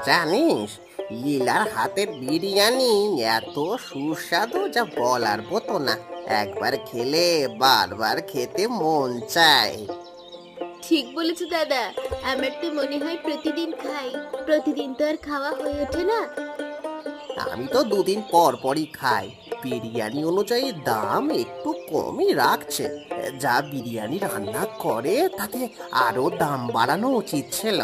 জানিস, লীলার হাতের বিরিয়ানি এত সুস্বাদু যা বলার মতো না। একবার খেলে বারবার খেতে মন চায়। ঠিক বলেছো দাদা। আমার তো মনে হয় প্রতিদিন খাই। প্রতিদিন তো আর খাওয়া হয়ে ওঠে না। আমি তো দুদিন পর পরই খাই। বিরিয়ানি অনুযায়ী দাম একটু কমই রাখছে। যা বিরিয়ানি রান্না করে তাতে আরো দাম বাড়ানো উচিত ছিল।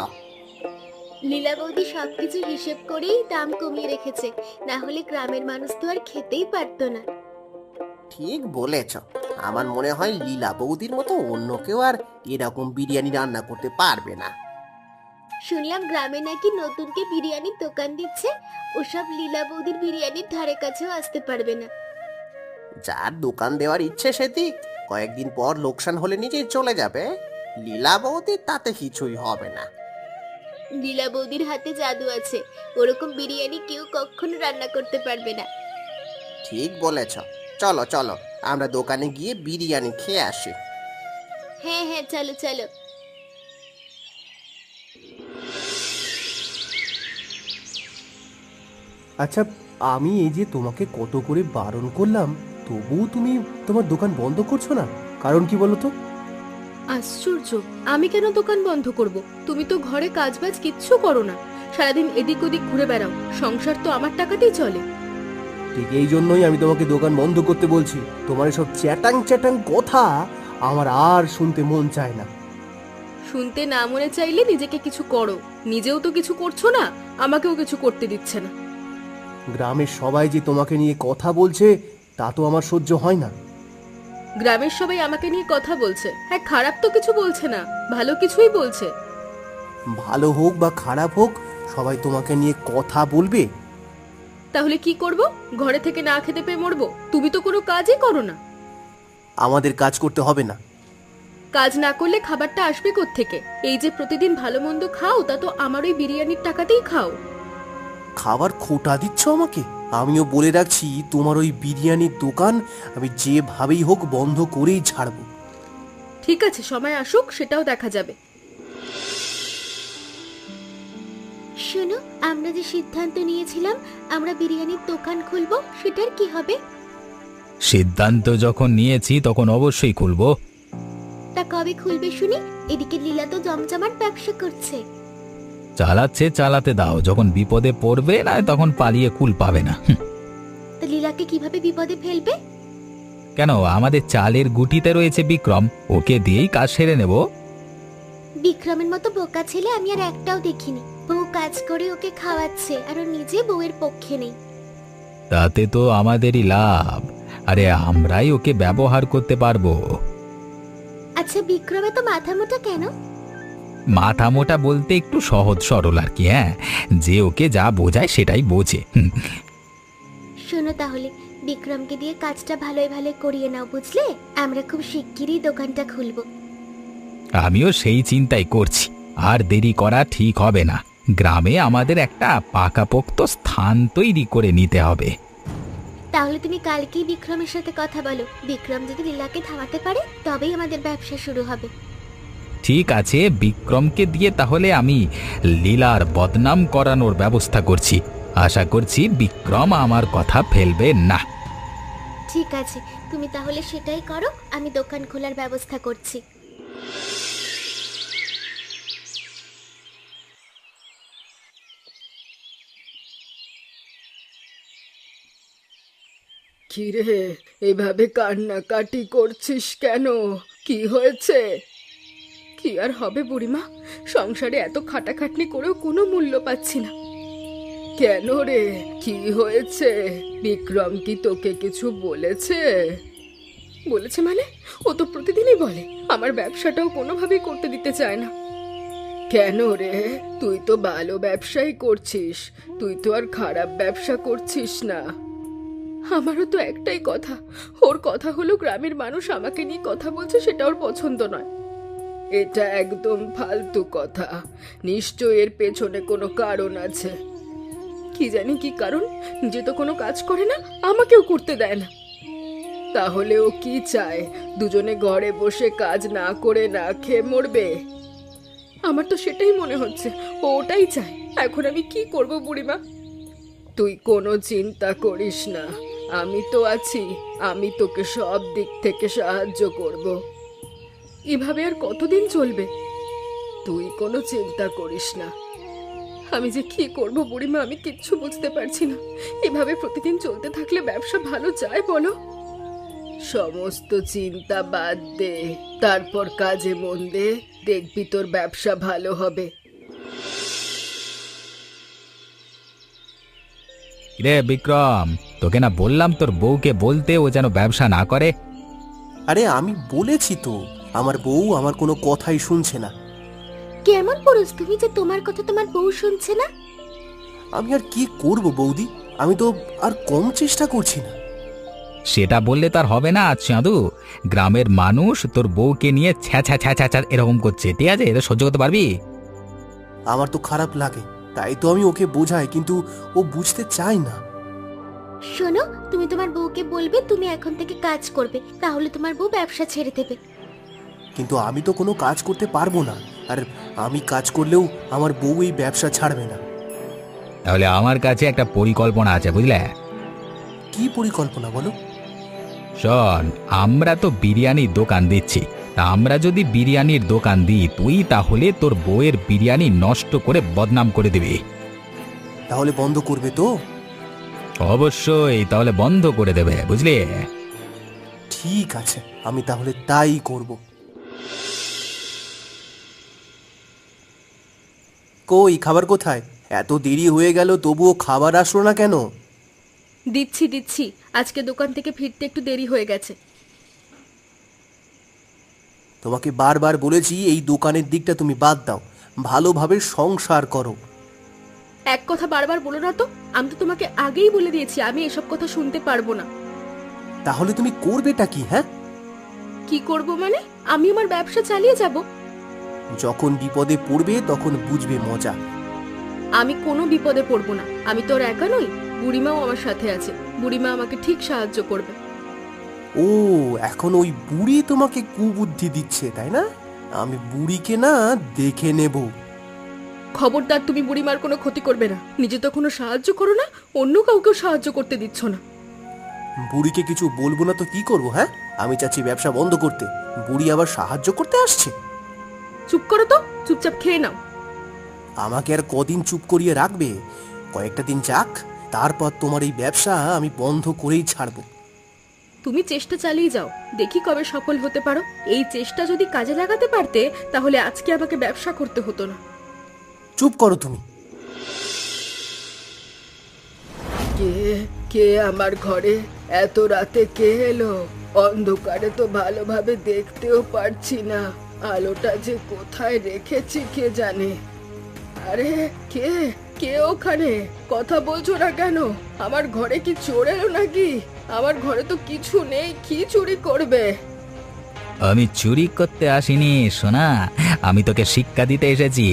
লীলা বৌদি সবকিছু হিসেব করেই দাম কমিয়ে রেখেছে, না হলে গ্রামের মানুষ তো আর খেতেই পারতো না। ঠিক বলেছ। আমার মনে হয় লীলা বৌদির মতো অন্য কেউ আর এরকম বিরিয়ানি রান্না করতে পারবে না। শুনলাম গ্রামে নাকি নতুন কে বিরিয়ানির দোকান দিচ্ছে। ওসব লীলা বৌদির বিরিয়ানির ধারে কাছেও আসতে পারবে না। যার দোকান দেওয়ার ইচ্ছে সে দিক, কয়েকদিন পর লোকসান হলে নিজেই চলে যাবে। লীলা বৌদির তাতে কিছুই হবে না। লীলা বৌদির হাতে জাদু আছে। ওরকম বিরিয়ানি কেউ কখনো রান্না করতে পারবে না। ঠিক বলেছ। চলো চলো, আমরা দোকানে গিয়ে বিরিয়ানি খেয়ে আসি। হ্যাঁ হ্যাঁ, চলো চলো। আচ্ছা, আমি এই যে তোমাকে কত করে বারণ করলাম, তবুও তুমি তোমার দোকান বন্ধ করছো না। কারণ কি বলো তো? আশ্চর্য! আমি কেন দোকান বন্ধ করব? তুমি তো ঘরে কাজবাজ কিচ্ছু করো না, সারাদিন এদিক ওদিক ঘুরে বেড়াও। সংসার তো আমার টাকাতেই চলে। ঠিক এই জন্যই আমি তোমাকে দোকান বন্ধ করতে বলছি। তোমার এসব চ্যাটাং চ্যাটাং কথা আমার আর শুনতে মন চায় না। শুনতে না মনে চাইলে নিজেকে কিছু করো। নিজেও তো কিছু করছো না, আমাকেও কিছু করতে দিচ্ছে না। গ্রামের সবাই যে তোমাকে নিয়ে কথা বলছে তা তো আমার সহ্য হয় না। গ্রামের সবাই আমাকে নিয়ে কথা বলছে, হ্যাঁ, খারাপ তো কিছু বলছে না, ভালো কিছুই বলছে। ভালো হোক বা খারাপ হোক, সবাই তোমাকে নিয়ে কথা বলবে। তাহলে কি করব? ঘরে থেকে না খেতে পেয়ে মরবো? তুমি তো কোনো কাজই করো না। আমাদের কাজ করতে হবে না। কাজ না করলে খাবারটা আসবে কোত্থেকে? এই যে প্রতিদিন ভালো মন্দ খাও, তা তো আমার ওই বিরিয়ানির টাকাতেই খাও। খাবার খোটা দিচ্ছ আমাকে? আমিও বলে রাখছি, তোমার ওই বিরিয়ানির দোকান আমি যেভাবেই হোক বন্ধ করেই ছাড়বো। ঠিক আছে, সময় আসুক, সেটাও দেখা যাবে। শোনো, আমরা যে সিদ্ধান্ত নিয়েছিলাম আমরা বিরিয়ানির দোকান খুলবো, সেটার কি হবে? সিদ্ধান্ত যখন নিয়েছি তখন অবশ্যই খুলবো। তা কবে খুলবে শুনি? এদিকে লীলা তো জমজমাট ব্যবসা করছে। চালাচ্ছে, চালাতে দাও। যখন বিপদে পড়বে না তখন পালিয়ে কুল পাবে না। তা লীলাকে কিভাবে বিপদে ফেলবে? কেন, আমাদের চালের গুটিতে রয়েছে বিক্রম, ওকে দিয়েই কাজ সেরে নেব। বিক্রমের মতো বোকা ছেলে আমি আর একটাও দেখিনি। বউ কাজ করে ওকে খাওয়াচ্ছে আর ও নিজে বউয়ের পক্ষে নেই। তাতে তো আমাদেরই লাভ। আরে আমরাই ওকে ব্যবহার করতে পারবো। আচ্ছা, বিক্রমে তো মাথা মোটা কেন? মাথা মোটা বলতে একটু সহজ সরল আর কি। হ্যাঁ, যে ওকে যা বোঝায় সেটাই বোঝে। শোনো তাহলে, বিক্রমকে দিয়ে কাজটা ভালোই ভালো করিয়ে নাও, বুঝলে? আমরা খুব শিগগিরই দোকানটা খুলবো। আমিও সেই চিন্তাই করছি। আর দেরি করা ঠিক হবে না। গ্রামে আমাদের একটা পাকাপোক্ত স্থান তৈরি করে নিতে হবে। তাহলে তুমি কালকেই বিক্রমের সাথে কথা বলো। বিক্রম যদি লীলাকে থামাতে পারে তবেই আমাদের ব্যবসা শুরু হবে। ঠিক আছে, বিক্রমকে দিয়ে তাহলে আমি লীলার বদনাম করানোর ব্যবস্থা করছি। আশা করছি বিক্রম আমার কথা ফেলবে না। ঠিক আছে, তুমি তাহলে সেটাই করো, আমি দোকান খোলার ব্যবস্থা করছি। কিরে, এভাবে কান্নাকাটি করছিস কেন? কি হয়েছে? কি আর হবে বুড়িমা, সংসারে এত খাটাখাটনি করেও কোনো মূল্য পাচ্ছি না। কেন রে, কি হয়েছে? বিক্রম কি তোকে কিছু বলেছে? বলেছে মানে? ও তো প্রতিদিনই বলে আমার ব্যবসাটাও কোনোভাবেই করতে দিতে চায় না। কেন রে, তুই তো ভালো ব্যবসাই করছিস, তুই তো আর খারাপ ব্যবসা করছিস না। আমারও তো একটাই কথা, ওর কথা হলো গ্রামের মানুষ আমাকে নিয়ে কথা বলছে, সেটা ওর পছন্দ নয়। এটা একদম ফালতু কথা। নিশ্চয় এর পেছনে কোনো কারণ আছে। কি জানি কি কারণ, নিজে তো কোনো কাজ করে না, আমাকেও করতে দেয় না। তাহলে ও কি চায়? দুজনে ঘরে বসে কাজ না করে না খেয়ে মরবে? আমার তো সেটাই মনে হচ্ছে, ও ওটাই চায়। এখন আমি কি করব বুড়িমা? তুই কোনো চিন্তা করিস না, আমি তো আছি। আমি তোকে সব দিক থেকে সাহায্য করব। এভাবে আর কতদিন চলবে? তুই কোনো চিন্তা করিস না। আমি যে কি করব বুড়িমা, আমি কিচ্ছু বুঝতে পারছি না। এভাবে প্রতিদিন চলতে থাকলে ব্যবসা ভালো যায় বলো? সমস্ত চিন্তা বাদ দে, তারপর কাজে মন দে, দেখবি তোর ব্যবসা ভালো হবে। রে বিক্রম, তোকে না বললাম তোর বউকে বলতে ও যেন ব্যবসা না করে? আরে আমি বলেছি তো, আমার বউ আমার কোনো কথাই শুনছে না। কেমন পুরুষ তুমি যে তোমার কথা তোমার বউ শুনছে না? আমি আর কি করব বৌদি, আমি তো আর কম চেষ্টা করছি না। সেটা বললে তার হবে না চাঁদু। গ্রামের মানুষ তোর বউকে নিয়ে ছ্যা ছ্যা ছ্যা ছ্যা ছ্যা এরকম করছে, ঠিক আছে? এটা সহ্য করতে পারবি? আমার তো খারাপ লাগে, তাই তো আমি ওকে বোঝাই, কিন্তু ও বুঝতে চায় না। শোনো, তুমি তোমার বউকে বলবে তুমি এখন থেকে কাজ করবে, তাহলে তোমার বউ ব্যবসা ছেড়ে দেবে। কিন্তু আমি তো কোনো কাজ করতে পারবো না, আর আমি কাজ করলেও আমার বউ এই ব্যবসা ছাড়বে না। তাহলে আমার কাছে একটা পরিকল্পনা আছে, বুঝলে? কি পরিকল্পনা বলো? শোন, আমরা তো বিরিয়ানির দোকান দিচ্ছি, তা আমরা যদি বিরিয়ানির দোকান দিই, তুই তাহলে তোর বউয়ের বিরিয়ানি নষ্ট করে বদনাম করে দিবি। তাহলে বন্ধ করবে তো? অবশ্যই, তাহলে বন্ধ করে দেবে, বুঝলি? ঠিক আছে, আমি তাহলে তাই করব। কই খাবার কোথায়? এত দেরি হয়ে গেল তবুও খাবার আসলো না কেন? দিচ্ছি দিচ্ছি, আজকে দোকান থেকে ফিরতে একটু দেরি হয়ে গেছে। তোমাকে বারবার বলেছি এই দোকানের দিকটা তুমি বাদ দাও, ভালোভাবে সংসার করো। এক কথা বারবার বলো না তো, আমি তো তোমাকে আগেই বলে দিয়েছি আমি এসব কথা শুনতে পারবো না। তাহলে তুমি করবেটা কি? হ্যাঁ, কি করব মানে? আমি আমার ব্যবসা চালিয়ে যাব। যখন বিপদে পড়বে তখন বুঝবে মজা। আমি কোনো বিপদে পড়বো না, আমি তোর একা নই, বুড়িমাও আমার সাথে আছে। বুড়িমা আমাকে ঠিক সাহায্য করবে। ও, এখন ওই বুড়ি তোমাকে কুবুদ্ধি দিচ্ছে, তাই না? আমি বুড়িকে না দেখে নেব। খবরদার, তুমি বুড়িমার কোনো ক্ষতি করবে না। নিজে তো কোনো সাহায্য করো না, অন্য কাউকেও সাহায্য করতে দিচ্ছ না। বুড়িকে কিছু বলবো না তো কি করব? হ্যাঁ, আমি চাচ্ছি ব্যবসা বন্ধ করতে, বুড়ি আবার সাহায্য করতে আসছে। চুপ করো তো, চুপচাপ খেয়ে নাও। আমাকে আর কদিন চুপ করিয়ে রাখবে? কয়েকটা দিন যাক, তারপর তোমার এই ব্যবসা আমি বন্ধ করেই ছাড়বো। তুমি চেষ্টা চালিয়ে যাও, দেখি কবে সফল হতে পারো। এই চেষ্টা যদি কাজে লাগাতে পারতে, তাহলে আজকে আমাকে ব্যবসা করতে হতো না। চুপ করো তুমি। কে কে আমার ঘরে এত রাতে কে এলো? অন্ধকারে তো ভালোভাবে দেখতেও পারছি না, আলোটা যে কোথায় রেখেছি কে জানে। আরে কে কে ওখানে? কথা বলছো না কেন? আমার ঘরে কি চোর এলো নাকি? আমার ঘরে তো কিছু নেই, কি চুরি করবে? আমি চুরি করতে আসিনি সোনা, আমি তোকে শিক্ষা দিতে এসেছি।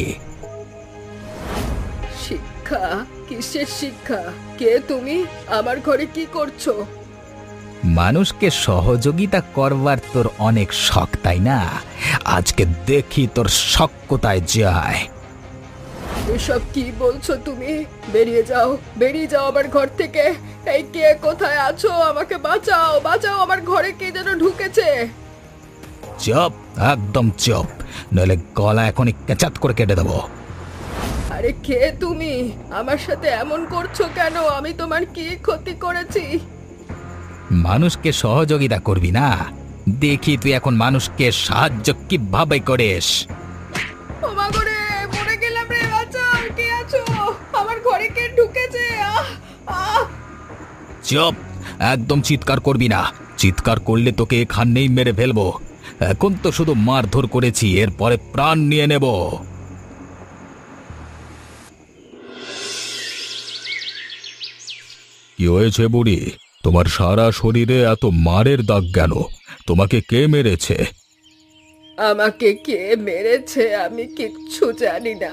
শিক্ষা? কিসের শিক্ষা? কে তুমি? আমার ঘরে কি করছো? মানুষকে সহযোগিতা করবার তোর অনেক শখ, তাই না? আজকে দেখি তোর শখ কোথায় যায়। এসব কি বলছো তুমি? বেরিয়ে যাও, বেরিয়ে যাও আমার ঘর থেকে। এই কে কোথায় আছো? আমাকে বাঁচাও, বাঁচাও, আমার ঘরে কে যেন ঢুকেছে। চুপ, একদম চুপ, নইলে গলা এখনই কেচাত করে কেটে দেবো। আরে কে তুমি? আমার সাথে এমন করছো কেন? আমি তোমার কি ক্ষতি করেছি? মানুষকে সহযোগিতা করবি না? দেখি তুই এখন মানুষকে সাহায্য কিভাবে করিস। ও মা গো রে, মরে গেলাম রে, বাঁচাও, কে আছো? আমার ঘরে কে ঢুকেছে? আহ আহ! চুপ, একদম চিৎকার করবি না। চিৎকার করলে তোকে এখানেই মেরে ফেলবো। এখন তো শুধু মারধর করেছি, এরপরে প্রাণ নিয়ে নেব। কি হয়েছে বুড়ি? তোমার সারা শরীরে এত মারের দাগ কেন? তোমাকে কে মেরেছে? আমাকে কে মেরেছে আমি কিচ্ছু জানি না।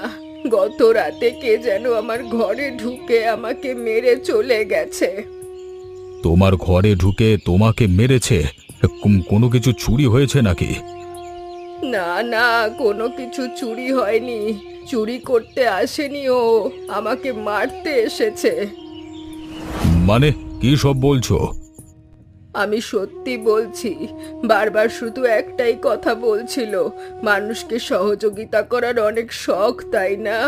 গত রাতে কে যেন আমার ঘরে ঢুকে আমাকে মেরে চলে গেছে। তোমার ঘরে ঢুকে তোমাকে মেরেছে? কোনো কিছু চুরি হয়েছে নাকি? না না, কোনো কিছু চুরি হয়নি। চুরি করতে আসেনি ও, আমাকে মারতে এসেছে। মানে কি সব বলছো? আমি সত্যি বলছি। বারবার শুধু একটাই কথা বলছিল, মানুষকে সহযোগিতা করার অনেক শখ, তাই না?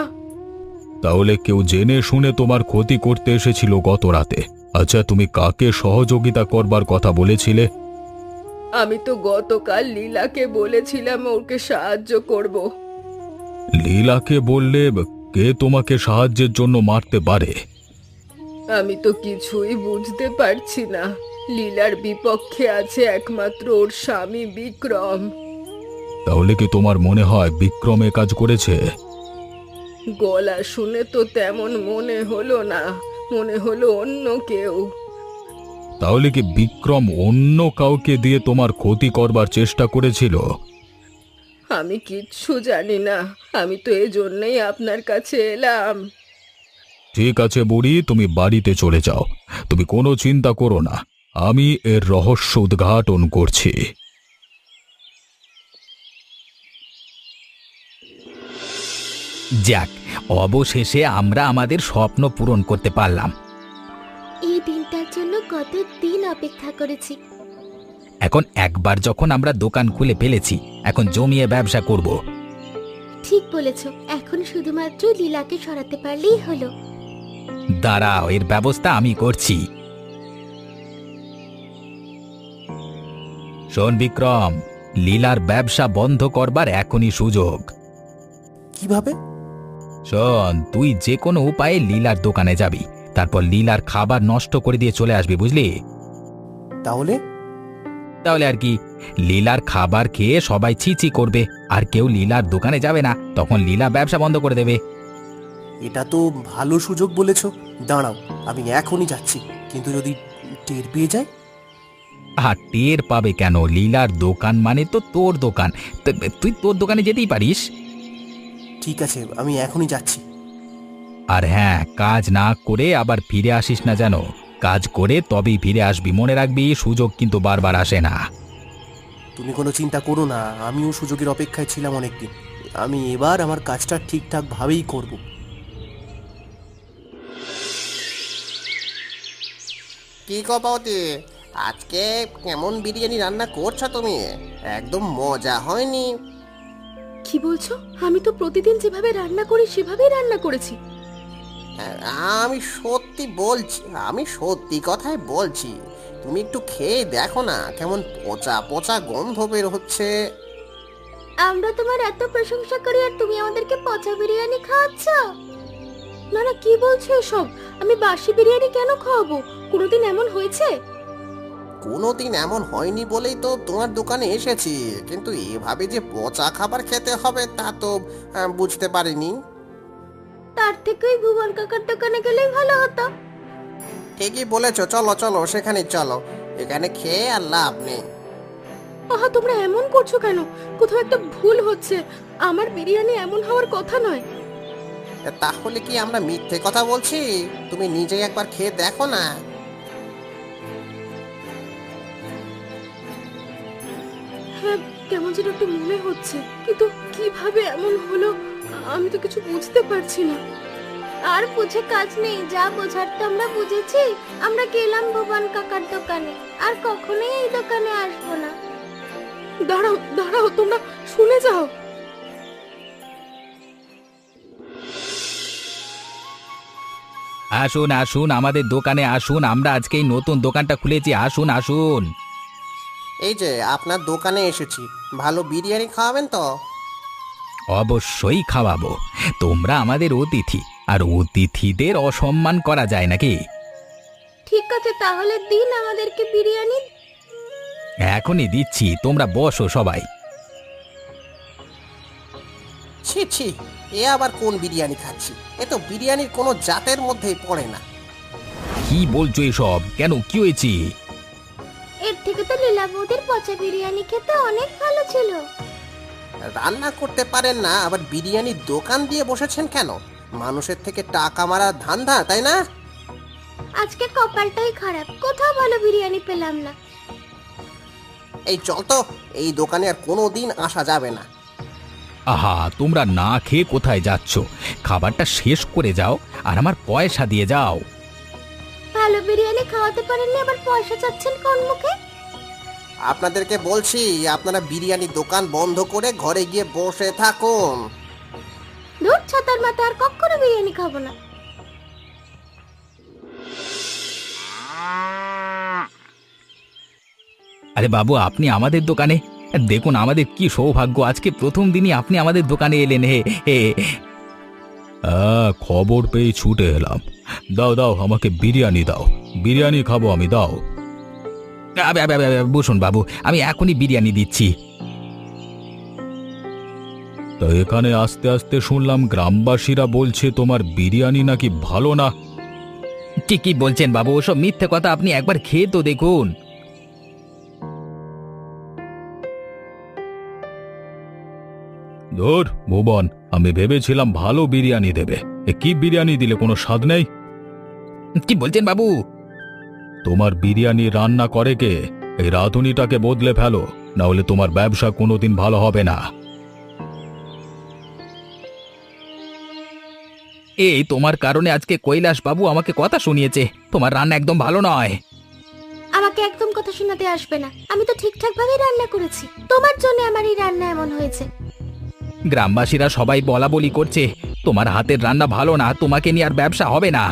তাহলে কেউ জেনে শুনে তোমার ক্ষতি করতে এসেছিল গত রাতে। আচ্ছা, তুমি কাকে সহযোগিতা করবার কথা বলেছিলে? আমি তো গতকাল লীলাকে বলেছিলাম ওকে সাহায্য করব। লীলাকে বললে কে তোমাকে সাহায্যের জন্য মারতে পারে? আমি তো কিছুই বুঝতে পারছি না। লীলার বিপক্ষে আছে একমাত্র ওর স্বামী বিক্রম। তাহলে কি তোমার মনে হয় বিক্রম এ কাজ করেছে? গলা শুনে তো তেমন মনে হলো না, মনে হলো অন্য কেউ। তাহলে কি বিক্রম অন্য কাউকে দিয়ে তোমার ক্ষতি করবার চেষ্টা করেছিল? আমি কিচ্ছু জানি না, আমি তো এজন্যই আপনার কাছে এলাম। ঠিক আছে বুড়ি, তুমি বাড়িতে চলে যাও। তুমি কোনো চিন্তা করো না, আমি এর রহস্য উদ্ঘাটন করছি। যাক, অবশেষে আমরা আমাদের স্বপ্ন পূরণ করতে পারলাম। এই দিনটার জন্য কত দিন অপেক্ষা করেছি। এখন একবার যখন আমরা দোকান খুলে ফেলেছি, এখন জমিয়ে ব্যবসা করব। ঠিক বলেছ, এখন শুধুমাত্র লীলাকে সরাতে পারলেই হলো। দাঁড়াও, এর ব্যবস্থা আমি করছি। শোন বিক্রম, লীলার ব্যবসা বন্ধ করবার এখনই সুযোগ। কিভাবে? শোন, তুই যে কোনো উপায়ে লীলার দোকানে যাবি, তারপর লীলার খাবার নষ্ট করে দিয়ে চলে আসবি, বুঝলি? তাহলে? তাহলে আর কি, লীলার খাবার খেয়ে সবাই ছিছি করবে, আর কেউ লীলার দোকানে যাবে না, তখন লীলা ব্যবসা বন্ধ করে দেবে। এটা তো ভালো সুযোগ বলেছ। দাঁড়াও, আমি এখনই যাচ্ছি। কিন্তু যদি টের পেয়ে যায়? আর টের পাবে কেন? লীলার দোকান মানে তো তোর দোকান, তুই তোর দোকানে যেতেই পারিস। ঠিক আছে, আমি এখনই যাচ্ছি। আর হ্যাঁ, কাজ না করে আবার ফিরে আসিস না যেন। কাজ করে তবেই ফিরে আসবি, মনে রাখবি, সুযোগ কিন্তু বারবার আসে না। তুমি কোনো চিন্তা করো না, আমিও সুযোগের অপেক্ষায় ছিলাম অনেকদিন। আমি এবার আমার কাজটা ঠিকঠাক ভাবেই করব। কি গো বৌদি, আজকে কেমন বিরিয়ানি রান্না করছো তুমি? একদম মজা হয়নি। কি বলছো? আমি তো প্রতিদিন যেভাবে রান্না করি সেভাবেই রান্না করেছি। আমি সত্যি বলছি, আমি সত্যি কথাই বলছি। তুমি একটু খেয়ে দেখো না, কেমন পচা পচা গন্ধ বের হচ্ছে। আমরা তোমার এত প্রশংসা করি আর তুমি আমাদেরকে পচা বিরিয়ানি খাওয়াচ্ছ? না না, কি বলছো এসব? আমি বাসি বিরিয়ানি কেন খাওয়াবো? কোনোদিন এমন হয়েছে? কোনোদিন এমন হয়নি বলেই তো তোমার দোকানে এসেছি, কিন্তু এভাবে যে পচা খাবার খেতে হবে তা তো বুঝতে পারিনি। তার থেকে ওই ভুবন কাকার দোকানে গেলেই ভালো হতো। ঠিকই বলেছো, চলো চলো সেখানে চলো, এখানে খেয়ে আর লাভ নেই। আহা, তোমরা এমন করছো কেন? কোথাও একটা ভুল হচ্ছে। আমার বিরিয়ানি এমন হওয়ার কথা নয়। তাহলে কি আমরা মিথ্যে কথা বলছি? তুমি নিজেই একবার খেয়ে দেখো না। হ্যাঁ, কেমন যেন একটু মনে হচ্ছে, কিন্তু কিভাবে এমন হলো আমি তো কিছু বুঝতে পারছি না। আর বুঝে কাজ নেই, যা বোঝার তো আমরা বুঝেছি। আমরা গেলাম ভুবন কাকার দোকানে, আর কখনোই এই দোকানে আসবো না। দাঁড়াও দাঁড়াও, তোমরা শুনে যাও। আসুন আসুন, আমাদের দোকানে আসুন, আমরা আজকে এই নতুন দোকানটা খুলেছি, আসুন আসুন। এই যে আপনার দোকানে এসেছি, ভালো বিরিয়ানি খাওয়াবেন তো? অবশ্যই খাওয়াবো, তোমরা আমাদের অতিথি, আর অতিথিদের অসম্মান করা যায় নাকি? ঠিক আছে, তাহলে দিন আমাদেরকে বিরিয়ানি। এখনই দিচ্ছি, তোমরা বসো সবাই। ছি ছি, এ আবার কোন বিরিয়ানি খাচ্ছি? এ তো বিরিয়ানির কোনো জাতের মধ্যেই পড়ে না। কি বলছো এসব? কেন, কি হয়েছে? এর থেকে তো লীলা বৌদির পচা বিরিয়ানি খেতে অনেক ভালো ছিল। রান্না করতে পারেন না, আবার বিরিয়ানির দোকান দিয়ে বসেছেন কেন? মানুষের থেকে টাকা মারার ধান্দা, তাই না? আজকে কপালটাই খারাপ, কোথাও ভালো বিরিয়ানি পেলাম না। এই চল তো, এই দোকানে আর কোনো দিন আসা যাবে না। আহা, তোমরা না খেয়ে কোথায় যাচ্ছ? খাবারটা শেষ করে যাও আর আমার পয়সা দিয়ে যাও। ভালো বিরিয়ানি খাওয়াতে পারেননি, আবার পয়সা চাচ্ছেন কোন মুখে? আপনাদেরকে বলছি, আপনারা বিরিয়ানি দোকান বন্ধ করে ঘরে গিয়ে বসে থাকুন। দূর ছাতার মাথা, আর কখনো বিরিয়ানি খাবো না। আরে বাবু, আপনি আমাদের দোকানে? দেখুন আমাদের কি সৌভাগ্য, আজকে প্রথম দিনই আপনি আমাদের দোকানে এলেন। হে হে, খবর পেয়ে ছুটে এলাম। দাও দাও, আমাকে বিরিয়ানি দাও, বিরিয়ানি খাবো আমি, দাও। বসুন বাবু, আমি এখনই বিরিয়ানি দিচ্ছি। তো এখানে আস্তে আস্তে শুনলাম গ্রামবাসীরা বলছে তোমার বিরিয়ানি নাকি ভালো না। কি বলছেন বাবু? ওসব মিথ্যে কথা, আপনি একবার খেয়ে তো দেখুন। ধুর ভুবন, আমি ভেবেছিলাম ভালো বিরিয়ানি দেবে, কি বিরিয়ানি দিলে, কোনো স্বাদ নেই। কি বলছেন বাবু? তোমার বিরিয়ানি রান্না করে কে? এই রাঁধুনিটাকে বদলে ফেলো, না হলে তোমার ব্যবসা কোনোদিন ভালো হবে না। এই তোমার কারণে আজকে কৈলাস বাবু আমাকে কথা শুনিয়েছে, তোমার রান্না একদম ভালো নয়। আমাকে একদম কথা শোনাতে আসবে না, আমি তো ঠিকঠাক ভাবে রান্না করেছি, তোমার জন্য আমার এই রান্না এমন হয়েছে। গ্রামবাসীরা সবাই বলা বলি করছে তোমার হাতের রান্না ভালো না, তোমাকে নিয়ে আর ব্যবসা হবে না।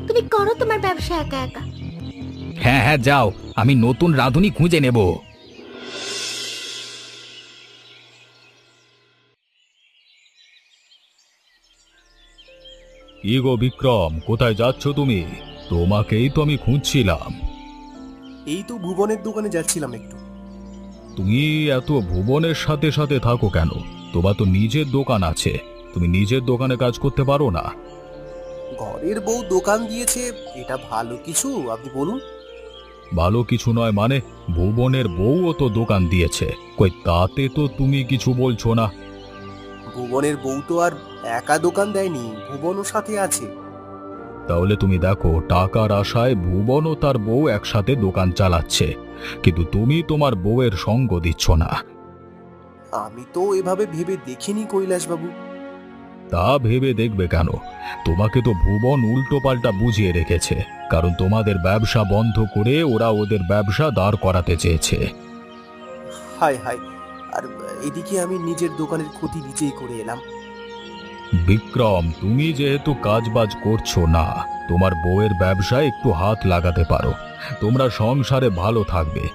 তুমি করো তোমার ব্যবসা একা একা। হ্যাঁ হ্যাঁ, যাও, আমি নতুন রাঁধুনি খুঁজে নেব। কি গো বিক্রম, কোথায় যাচ্ছ তুমি? তোমাকেই তো আমি খুঁজছিলাম। এই তো ভুবনের দোকানে যাচ্ছিলাম একটু। তুমি এত ভুবনের সাথে সাথে থাকো কেন? তোমার তো নিজের দোকান আছে, তুমি নিজের দোকানে কাজ করতে পারো না? ঘরের বউ দোকান দিয়েছে, এটা ভালো কিছু আপনি বলুন? ভালো কিছু নয় মানে? ভুবনের বউও তো দোকান দিয়েছে, কই তাতে তো তুমি কিছু বলছো না। ভুবনের বউ তো আর একা দোকান দেয়নি, ভুবনও সাথে আছে। তাহলে তুমি দেখো, টাকার আশায় ভুবন ও তার বউ একসাথে দোকান চালাচ্ছে, কিন্তু তুমি তোমার বউয়ের সঙ্গ দিচ্ছ না। আমি তো এভাবে ভেবে দেখিনি কৈলাস বাবু। তা ভেবে দেখবে কেন? তোমাকে তো ভুবন উল্টো পাল্টা বুঝিয়ে রেখেছে, কারণ তোমাদের ব্যবসা বন্ধ করে ওরা ওদের ব্যবসা দাঁড় করাতে চেয়েছে। হায় হায়, আর এদিকে আমি নিজের দোকানের ক্ষতি নিজেই করে এলাম। বিক্রম, তুমি যেহেতু কাজবাজ করছো না, তোমার বউয়ের ব্যবসায় একটু হাত লাগাতে পারো, তোমরা সংসারে ভালো থাকবে।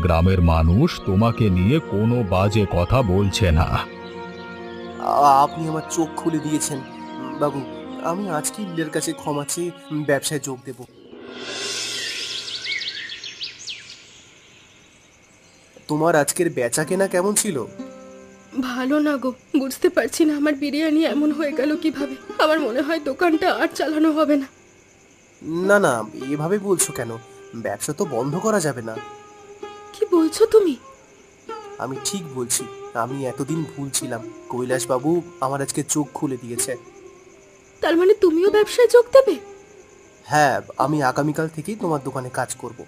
গ্রামের মানুষ তোমাকে নিয়ে কোনো বাজে কথা বলছে না। আপনি আমার চোখ খুলে দিয়েছেন বাবু। আমি আজকে লীলার কাছে ক্ষমা চেয়ে ব্যবসায় যোগ দেব। তোমার আজকের বেচা কেনা কেমন ছিল? ভালো না গো, বুঝতে পারছি না আমার বিরিয়ানি এমন হয়ে গেল কিভাবে। আমার মনে হয় দোকানটা আর চালানো হবে না। না না, এভাবে বলছো কেন? ব্যবসা তো বন্ধ করা যাবে না। কি বলছো তুমি? আমি ঠিক বলছি, আমি এতদিন ভুল ছিলাম। কৈলাস বাবু আমার আজকে চোখ খুলে দিয়েছে। তার মানে তুমিও ব্যবসায় যোগ দেবে? হ্যাঁ, আমি আগামীকাল থেকেই তোমার দোকানে কাজ করব।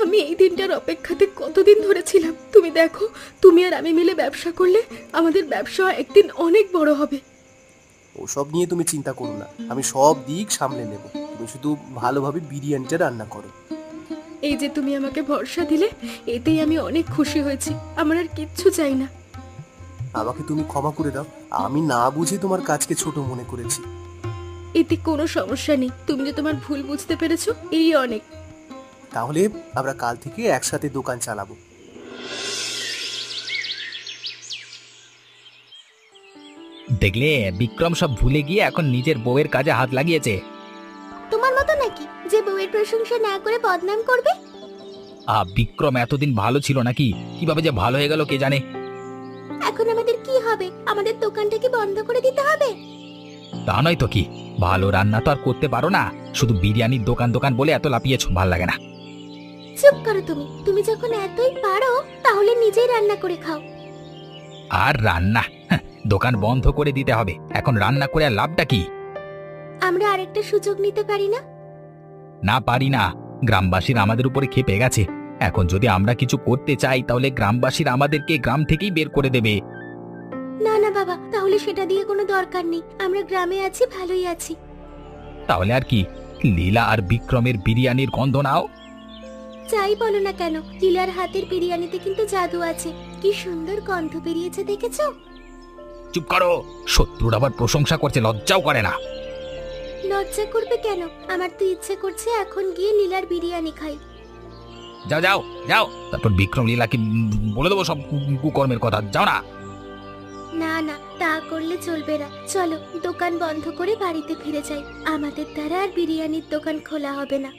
আমি এই দিনটার অপেক্ষাতে কতদিন ধরেছিলাম। তুমি দেখো, তুমি আর আমি মিলে ব্যবসা করলে আমাদের ব্যবসা একদিন অনেক বড় হবে। ওসব নিয়ে তুমি চিন্তা করো না, আমি সব দিক সামলে নেব। তুমি শুধু ভালোভাবে বিরিয়ানিটা রান্না করো। এই যে তুমি আমাকে ভরসা দিলে, এতেই আমি অনেক খুশি হয়েছি। আমার আর কিচ্ছু চাই না। আমাকে তুমি ক্ষমা করে দাও, আমি না বুঝে তোমার কাজকে ছোট মনে করেছি। এতে কোনো সমস্যা নেই, তুমি যে তোমার ভুল বুঝতে পেরেছো, এই অনেক। তাহলে আমরা কাল থেকে একসাথে দোকান চালাবো। দেখলে, বিক্রম সব ভুলে গিয়ে এখন নিজের বউয়ের কাজে হাত লাগিয়েছে। তোমার মতো নাকি যে বউয়ের প্রশংসা না করে বদনাম করবে? বিক্রম এতদিন ভালো ছিল নাকি? কিভাবে যে ভালো হয়ে গেল কে জানে। এখন আমাদের কি হবে? আমাদের দোকানটা কি বন্ধ করে দিতে হবে? তা নয় তো কি, ভালো রান্না তো আর করতে পারো না, শুধু বিরিয়ানির দোকান দোকান বলে এত লাপিয়েছ, ভাল লাগে না। চুপ করো তুমি। তুমি যখন এতই পারো তাহলে নিজেই রান্না করে খাও। আর রান্না, দোকান বন্ধ করে দিতে হবে, এখন রান্না করে আর লাভটা কি? আমরা আরেকটা সুযোগ নিতে পারি না? না পারি না, গ্রামবাসীরা আমাদের উপরে ক্ষেপে গেছে, এখন যদি আমরা কিছু করতে চাই তাহলে গ্রামবাসীরা আমাদেরকে গ্রাম থেকেই বের করে দেবে। না না বাবা, তাহলে সেটা দিয়ে কোনো দরকার নেই, আমরা গ্রামে আছি, ভালোই আছি। তাহলে আর কি, লীলা আর বিক্রমের বিরিয়ানির গন্ধ নাও। যাই বলো না কেন, লীলার হাতের বিরিয়ানিতে কিন্তু জাদু আছে। কি সুন্দর গন্ধ বেরিয়েছে, দেখেছো? চুপ করো, শত্রুর আবার প্রশংসা করছে, লজ্জাও করে না। লজ্জা করবে কেন? আমার তো ইচ্ছে করছে এখন গিয়ে লীলার বিরিয়ানি খাই। যাও যাও যাও, তারপর বিক্রম লীলাকে বলে দেবো সব কুকর্মের কথা। যাও না। না না, তা করলে চলবে না। চলো দোকান বন্ধ করে বাড়িতে ফিরে যাই, আমাদের দ্বারা আর বিরিয়ানির দোকান খোলা হবে না।